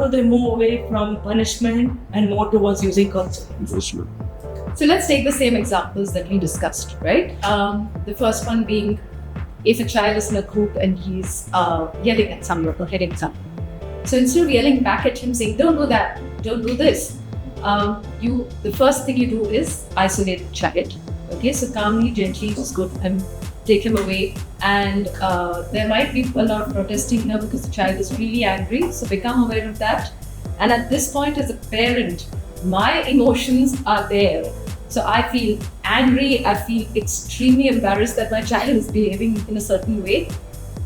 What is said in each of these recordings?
will they move away from punishment and more towards using consequences? So let's take the same examples that we discussed, right? The first one being, if a child is in a group and he's yelling at someone or hitting someone. So instead of yelling back at him saying, don't do that, don't do this, the first thing you do is isolate the child. Okay, so calmly, gently, just go to him, take him away. And there might be a lot of protesting here because the child is really angry. So become aware of that. And at this point, as a parent, my emotions are there. So I feel angry, I feel extremely embarrassed that my child is behaving in a certain way.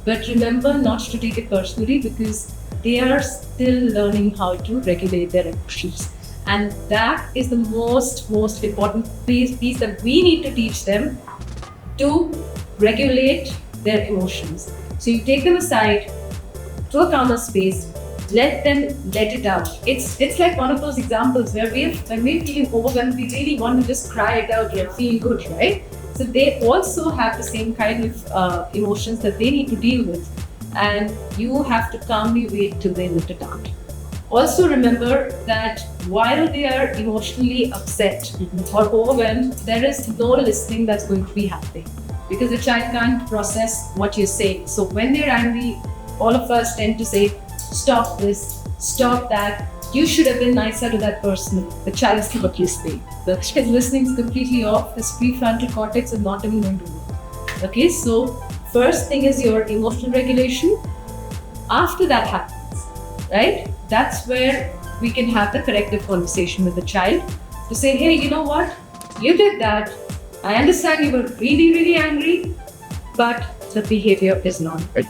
But remember not to take it personally because they are still learning how to regulate their emotions. And that is the most important piece that we need to teach them to regulate their emotions. So you take them aside to a calmer space, let them let it out. It's like one of those examples where when we're feeling overwhelmed, we really want to just cry it out and feel good, right? So they also have the same kind of emotions that they need to deal with, and you have to calmly wait till they let it out. Also remember that while they are emotionally upset or overwhelmed, there is no listening that's going to be happening because the child can't process what you're saying. So when they're angry, all of us tend to say, stop this, stop that, you should have been nicer to that person. The child is not listening. His listening is completely off. His prefrontal cortex is not even going to work. Okay, so first thing is your emotional regulation. After that happens, right? That's where we can have the corrective conversation with the child to say, hey, you know what? You did that. I understand you were really, really angry, but the behavior is not right.